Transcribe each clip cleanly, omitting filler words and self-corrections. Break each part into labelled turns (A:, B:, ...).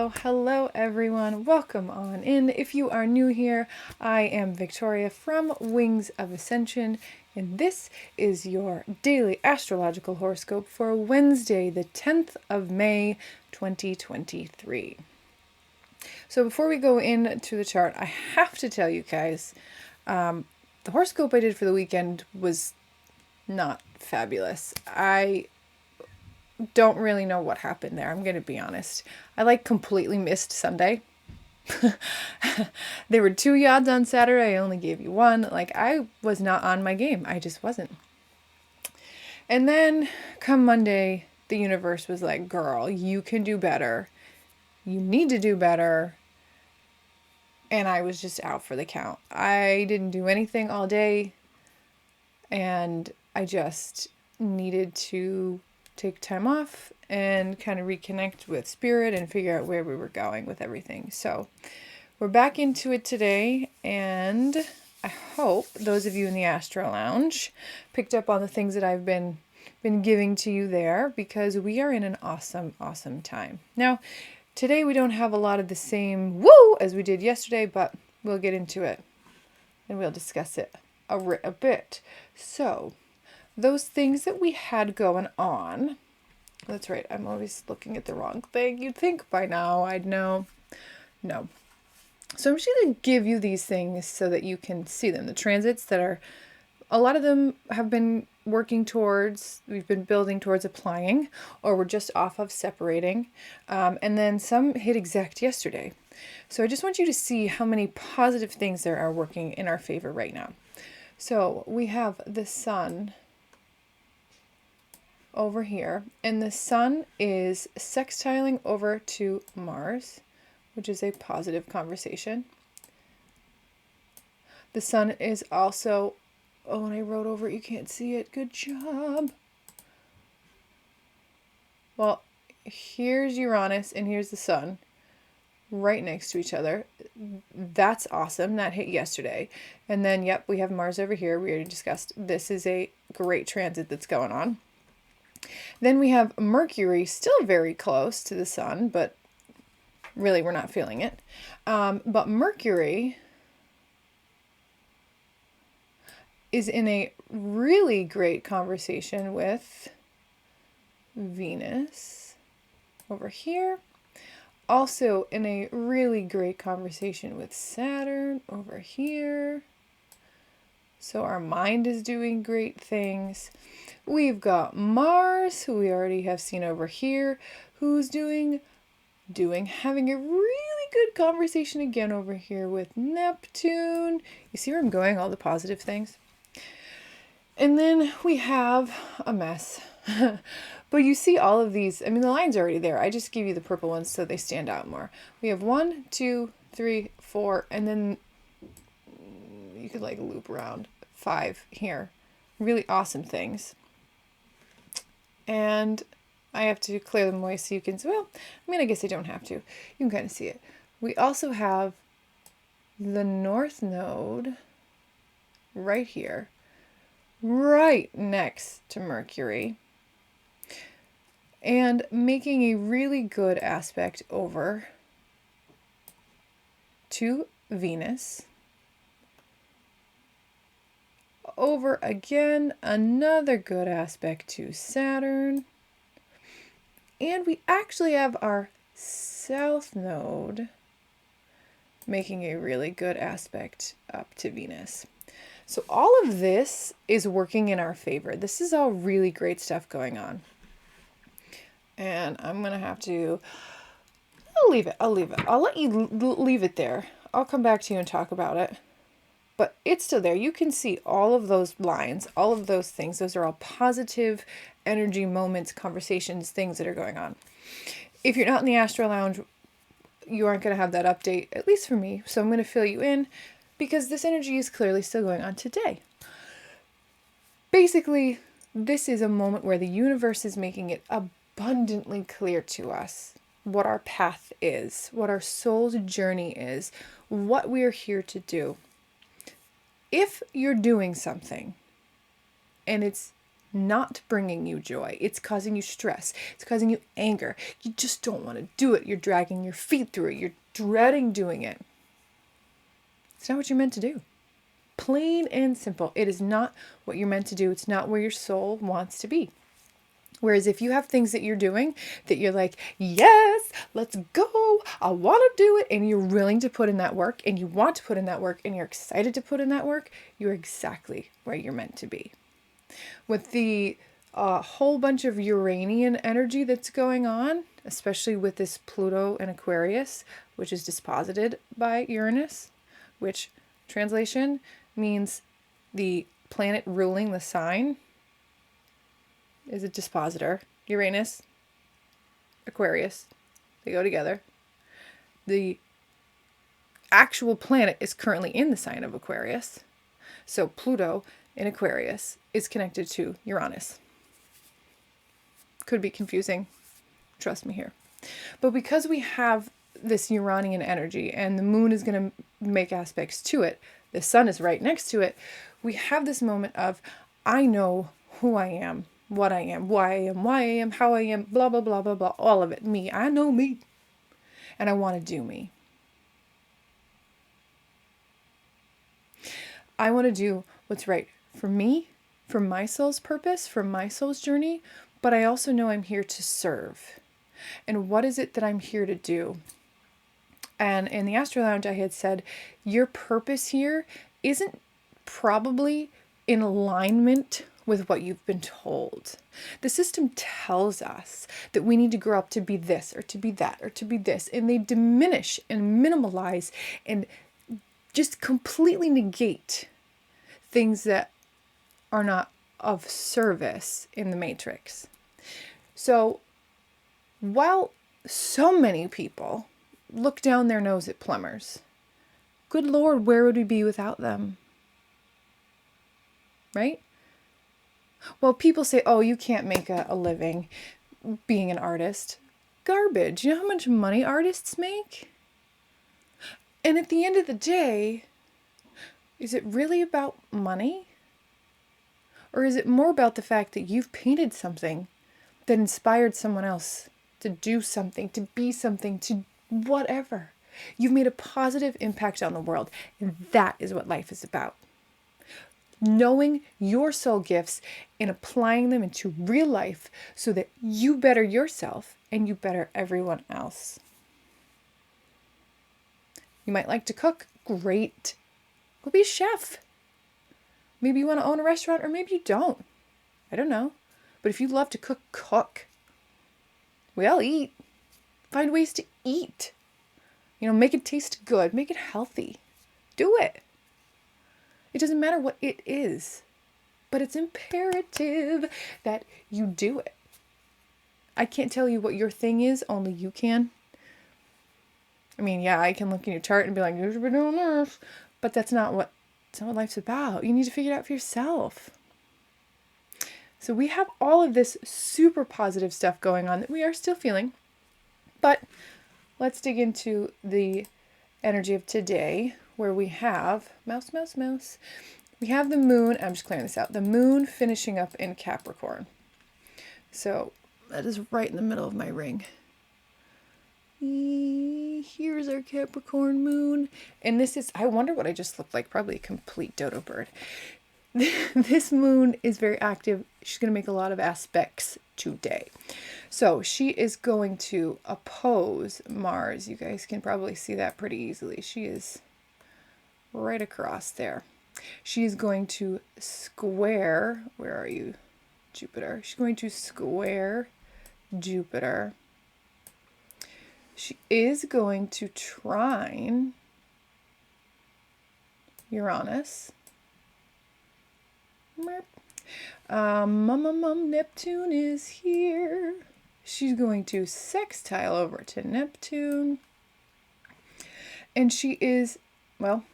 A: Hello everyone. Welcome on in. If you are new here, I am Victoria from Wings of Ascension, and this is your daily astrological horoscope for Wednesday, the 10th of May, 2023. So before we go into the chart, I have to tell you guys, the horoscope I did for the weekend was not fabulous. I don't really know what happened there. I'm going to be honest. I completely missed Sunday. There were 2 yads on Saturday. I only gave you 1. I was not on my game. I just wasn't. And then come Monday, the universe was like, girl, you can do better. You need to do better. And I was just out for the count. I didn't do anything all day. And I just needed to take time off and kind of reconnect with spirit and figure out where we were going with everything. So we're back into it today, and I hope those of you in the Astro Lounge picked up on the things that I've been giving to you there, because we are in an awesome time. Now, today we don't have a lot of the same woo as we did yesterday, but we'll get into it and we'll discuss it a bit. So those things that we had going on, that's right, I'm always looking at the wrong thing. You'd think by now I'd know. No. So I'm just going to give you these things so that you can see them. The transits that are, a lot of them have been working towards, we've been building towards applying, or we're just off of separating. And then some hit exact yesterday. So I just want you to see how many positive things there are working in our favor right now. So we have the sun over here, and the sun is sextiling over to Mars, which is a positive conversation. The sun is also, oh, and I wrote over it, you can't see it, good job. Well, here's Uranus and here's the sun right next to each other. That's awesome. That hit yesterday. And then, yep, we have Mars over here. We already discussed. This is a great transit that's going on. Then we have Mercury, still very close to the sun, but really we're not feeling it. But Mercury is in a really great conversation with Venus over here. Also in a really great conversation with Saturn over here. So our mind is doing great things. We've got Mars, who we already have seen over here, who's having a really good conversation again over here with Neptune. You see where I'm going? All the positive things. And then we have a mess. But you see all of these, I mean, the line's already there. I just give you the purple ones so they stand out more. We have 1, 2, 3, 4, and then you could loop around 5 here. Really awesome things. And I have to clear them away so you can, I guess I don't have to. You can kind of see it. We also have the North Node right here, right next to Mercury, and making a really good aspect over to Venus. Over again, another good aspect to Saturn. And we actually have our South Node making a really good aspect up to Venus. So all of this is working in our favor. This is all really great stuff going on. And I'm going to have to, I'll leave it. I'll let you leave it there. I'll come back to you and talk about it. But it's still there. You can see all of those lines, all of those things. Those are all positive energy moments, conversations, things that are going on. If you're not in the Astro Lounge, you aren't going to have that update, at least for me. So I'm going to fill you in because this energy is clearly still going on today. Basically, this is a moment where the universe is making it abundantly clear to us what our path is, what our soul's journey is, what we are here to do. If you're doing something and it's not bringing you joy. It's causing you stress. It's causing you anger. You just don't want to do it. You're dragging your feet through it. You're dreading doing it. It's not what you're meant to do. Plain and simple. It is not what you're meant to do. It's not where your soul wants to be. Whereas if you have things that you're doing that you're like, yes, let's go, I want to do it, and you're willing to put in that work, and you want to put in that work, and you're excited to put in that work, you're exactly where you're meant to be. With the whole bunch of Uranian energy that's going on, especially with this Pluto in Aquarius, which is disposited by Uranus, which translation means the planet ruling the sign is a dispositor. Uranus, Aquarius, they go together. The actual planet is currently in the sign of Aquarius. So Pluto in Aquarius is connected to Uranus. Could be confusing. Trust me here. But because we have this Uranian energy and the moon is going to make aspects to it, the sun is right next to it, we have this moment of, I know who I am, what I am, why I am, how I am, blah, blah, blah, blah, blah, all of it. Me. I know me. And I want to do me. I want to do what's right for me, for my soul's purpose, for my soul's journey, but I also know I'm here to serve. And what is it that I'm here to do? And in the Astro Lounge, I had said, your purpose here isn't probably in alignment with what you've been told. The system tells us that we need to grow up to be this or to be that or to be this, and they diminish and minimalize and just completely negate things that are not of service in the matrix. So while so many people look down their nose at plumbers, good Lord, where would we be without them? Right? Well, people say, oh, you can't make a living being an artist. Garbage. You know how much money artists make? And at the end of the day, is it really about money? Or is it more about the fact that you've painted something that inspired someone else to do something, to be something, to whatever? You've made a positive impact on the world, and that is what life is about. Knowing your soul gifts and applying them into real life so that you better yourself and you better everyone else. You might like to cook. Great. Go be a chef. Maybe you want to own a restaurant, or maybe you don't. I don't know. But if you love to cook, cook. We all eat. Find ways to eat. Make it taste good. Make it healthy. Do it. It doesn't matter what it is, but it's imperative that you do it. I can't tell you what your thing is, only you can. I mean, yeah, I can look in your chart and be like, you should be doing this, but that's not what life's about. You need to figure it out for yourself. So we have all of this super positive stuff going on that we are still feeling, but let's dig into the energy of today, where we have mouse. We have the moon. I'm just clearing this out. The moon finishing up in Capricorn. So that is right in the middle of my ring. Here's our Capricorn moon. And this is, I wonder what I just looked like. Probably a complete dodo bird. This moon is very active. She's going to make a lot of aspects today. So she is going to oppose Mars. You guys can probably see that pretty easily. She is right across there. She is going to square, where are you, Jupiter? She's going to square Jupiter. She is going to trine Uranus. Neptune is here. She's going to sextile over to Neptune. And she is, well,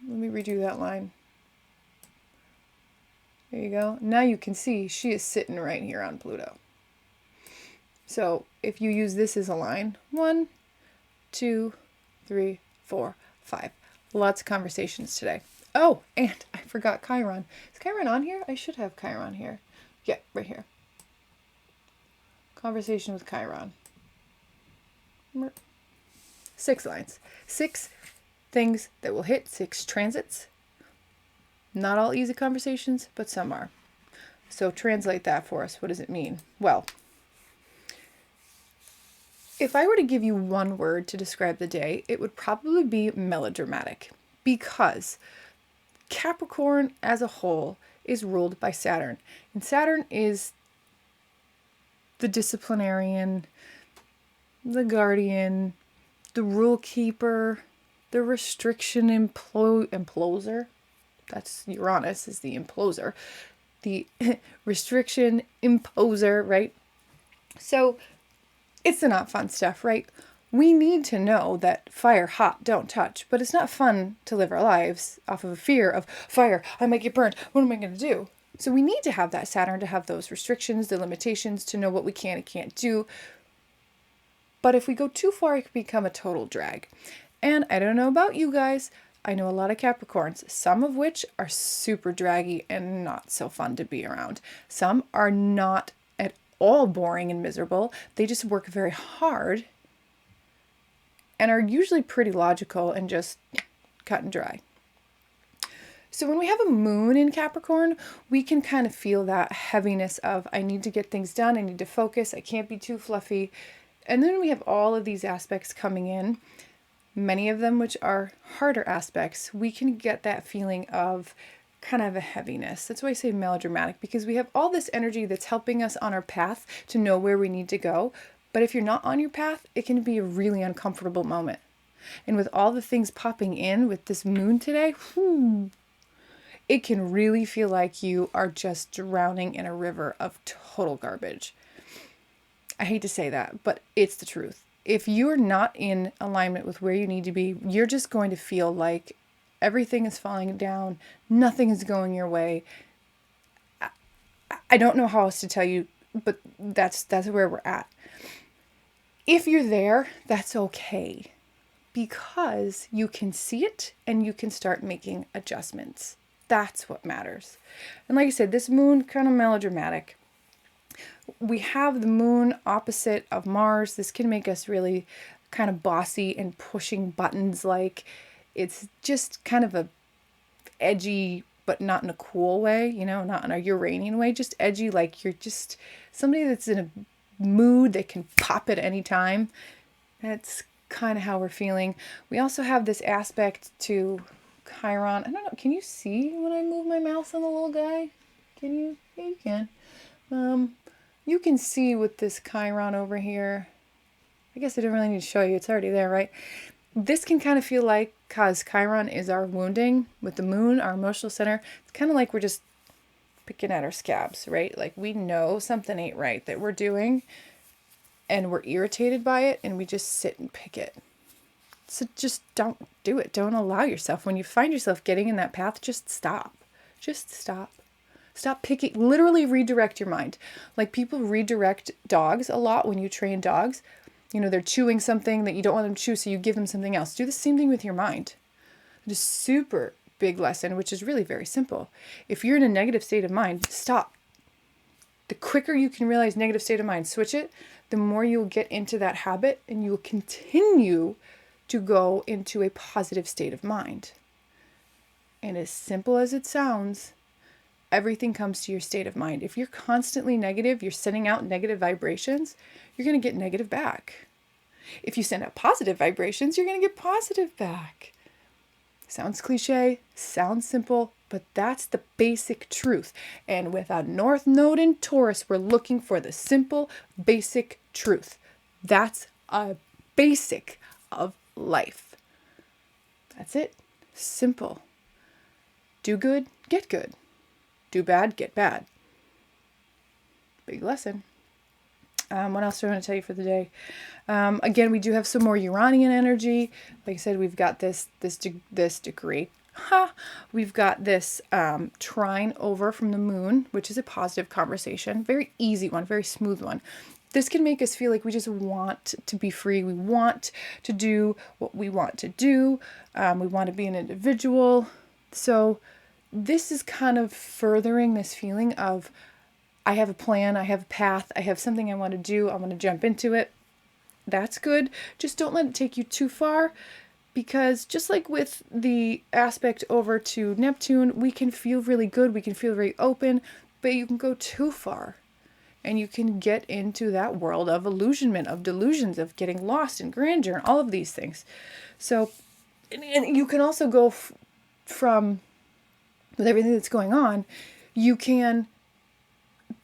A: let me redo that line. There you go. Now you can see she is sitting right here on Pluto. So if you use this as a line, 1, 2, 3, 4, 5. Lots of conversations today. Oh, and I forgot Chiron. Is Chiron on here? I should have Chiron here. Yeah, right here. Conversation with Chiron. 6 lines. 6 things that will hit, 6 transits. Not all easy conversations, but some are. So translate that for us. What does it mean? Well, if I were to give you one word to describe the day, it would probably be melodramatic, because Capricorn as a whole is ruled by Saturn. And Saturn is the disciplinarian, the guardian, the rule keeper, the restriction imploser. That's Uranus is the imploser. The restriction imposer, right? So it's the not fun stuff, right? We need to know that fire hot, don't touch, but it's not fun to live our lives off of a fear of fire. I might get burned. What am I going to do? So we need to have that Saturn to have those restrictions, the limitations, to know what we can and can't do. But if we go too far, it can become a total drag. And I don't know about you guys, I know a lot of Capricorns, some of which are super draggy and not so fun to be around. Some are not at all boring and miserable. They just work very hard and are usually pretty logical and just cut and dry. So when we have a moon in Capricorn, we can kind of feel that heaviness of, I need to get things done, I need to focus, I can't be too fluffy. And then we have all of these aspects coming in, many of them which are harder aspects. We can get that feeling of kind of a heaviness. That's why I say melodramatic, because we have all this energy that's helping us on our path to know where we need to go. But if you're not on your path, it can be a really uncomfortable moment. And with all the things popping in with this moon today, it can really feel like you are just drowning in a river of total garbage. I hate to say that, but it's the truth. If you're not in alignment with where you need to be, you're just going to feel like everything is falling down, nothing is going your way. I don't know how else to tell you, but that's where we're at. If you're there, that's okay, because you can see it and you can start making adjustments. That's what matters. And like I said, this moon, kind of melodramatic. We have the moon opposite of Mars. This can make us really kind of bossy and pushing buttons. Like, it's just kind of a edgy, but not in a cool way, not in a Uranian way, just edgy. Like, you're just somebody that's in a mood that can pop at any time. That's kind of how we're feeling. We also have this aspect to Chiron. I don't know. Can you see when I move my mouse on the little guy? Can you? Yeah, you can. You can see with this Chiron over here. I guess I don't really need to show you. It's already there, right? This can kind of feel like, because Chiron is our wounding with the moon, our emotional center. It's kind of like we're just picking at our scabs, right? Like, we know something ain't right that we're doing and we're irritated by it, and we just sit and pick it. So just don't do it. Don't allow yourself. When you find yourself getting in that path, just stop. Just stop. Stop picking. Literally redirect your mind. Like, people redirect dogs a lot when you train dogs. They're chewing something that you don't want them to chew, so you give them something else. Do the same thing with your mind. It's a super big lesson, which is really very simple. If you're in a negative state of mind, stop. The quicker you can realize negative state of mind, switch it, the more you'll get into that habit, and you'll continue to go into a positive state of mind. And as simple as it sounds, everything comes to your state of mind. If you're constantly negative, you're sending out negative vibrations, you're going to get negative back. If you send out positive vibrations, you're going to get positive back. Sounds cliche, sounds simple, but that's the basic truth. And with a North Node in Taurus, we're looking for the simple, basic truth. That's a basic of life. That's it. Simple. Do good, get good. Do bad, get bad. Big lesson. What else do I want to tell you for the day? Again, we do have some more Uranian energy. Like I said, we've got this degree. We've got this trine over from the moon, which is a positive conversation. Very easy one, very smooth one. This can make us feel like we just want to be free. We want to do what we want to do. We want to be an individual. So this is kind of furthering this feeling of, I have a plan, I have a path, I have something I want to do, I want to jump into it. That's good. Just don't let it take you too far, because just like with the aspect over to Neptune, we can feel really good, we can feel very open, but you can go too far. And you can get into that world of illusionment, of delusions, of getting lost in grandeur, and all of these things. So, and you can also go from, with everything that's going on, you can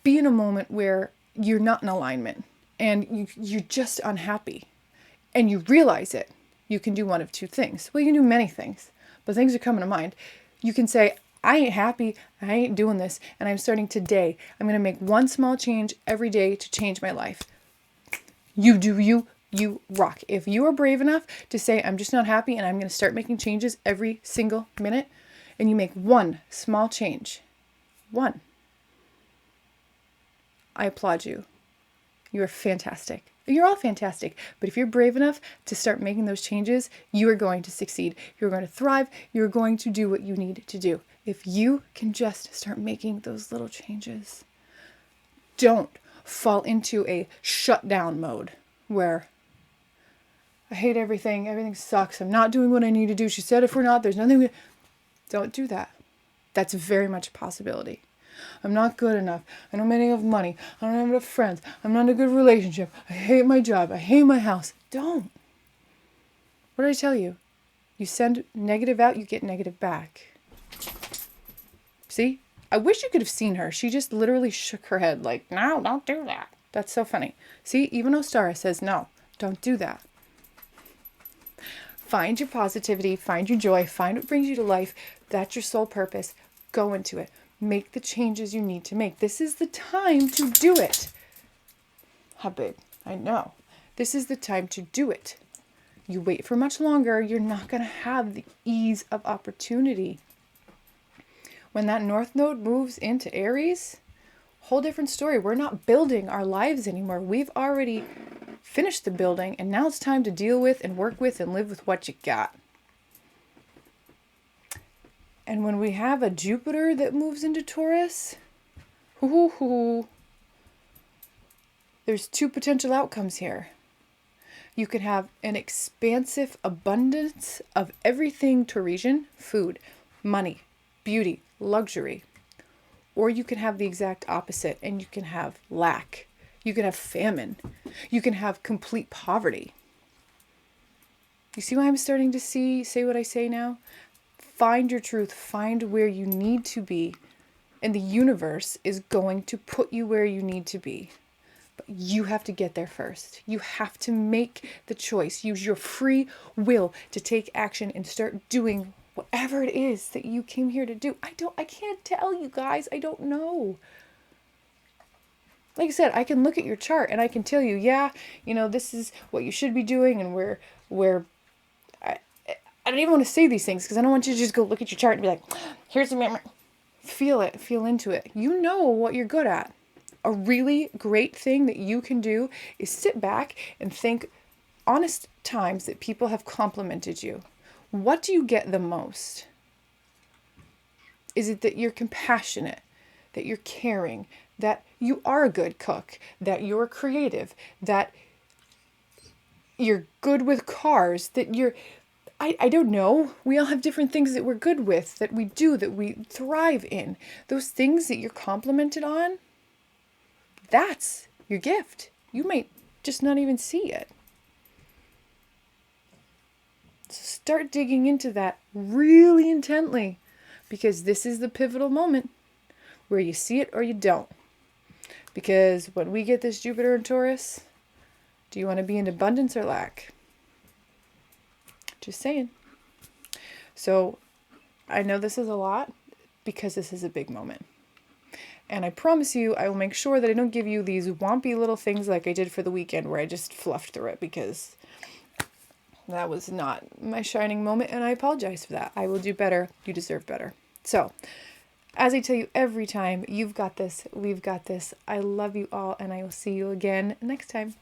A: be in a moment where you're not in alignment and you're just unhappy and you realize it. You can do one of two things. Well, you can do many things, but things are coming to mind. You can say, I ain't happy, I ain't doing this, and I'm starting today. I'm going to make one small change every day to change my life. You do you rock. If you are brave enough to say, I'm just not happy and I'm going to start making changes every single minute, and you make one small change, one, I applaud you. You are fantastic. You're all fantastic. But if you're brave enough to start making those changes, you are going to succeed. You're going to thrive. You're going to do what you need to do. If you can just start making those little changes, don't fall into a shutdown mode where I hate everything. Everything sucks. I'm not doing what I need to do. She said if we're not, there's nothing. Don't do that. That's very much a possibility. I'm not good enough. I don't make enough money. I don't have enough friends. I'm not in a good relationship. I hate my job. I hate my house. Don't. What did I tell you? You send negative out, you get negative back. See? I wish you could have seen her. She just literally shook her head like, no, don't do that. That's so funny. See, even Ostara says, no, don't do that. Find your positivity, find your joy, find what brings you to life. That's your sole purpose. Go into it. Make the changes you need to make. This is the time to do it. How big? I know. This is the time to do it. You wait for much longer, you're not going to have the ease of opportunity. When that North Node moves into Aries, whole different story. We're not building our lives anymore. We've already finished the building, and now it's time to deal with and work with and live with what you got. And when we have a Jupiter that moves into Taurus, there's two potential outcomes here. You could have an expansive abundance of everything Taurasian, food, money, beauty, luxury. Or you can have the exact opposite, and you can have lack. You can have famine. You can have complete poverty. You see why I'm starting to say what I say now? Find your truth, find where you need to be, and the universe is going to put you where you need to be. But you have to get there first. You have to make the choice. Use your free will to take action and start doing whatever it is that you came here to do. I can't tell you guys. I don't know. Like I said, I can look at your chart and I can tell you, yeah, this is what you should be doing, and where I don't even want to say these things because I don't want you to just go look at your chart and be like, here's the memory. Feel it, feel into it. You know what you're good at. A really great thing that you can do is sit back and think honest times that people have complimented you. What do you get the most? Is it that you're compassionate, that you're caring, that you are a good cook, that you're creative, that you're good with cars, that you're... I don't know. We all have different things that we're good with, that we do, that we thrive in. Those things that you're complimented on, that's your gift. You might just not even see it. So start digging into that really intently, because this is the pivotal moment where you see it or you don't. Because when we get this Jupiter in Taurus, do you want to be in abundance or lack? Just saying. So I know this is a lot because this is a big moment. And I promise you, I will make sure that I don't give you these wompy little things like I did for the weekend where I just fluffed through it, because that was not my shining moment, and I apologize for that. I will do better. You deserve better. So, as I tell you every time, you've got this. We've got this. I love you all, and I will see you again next time.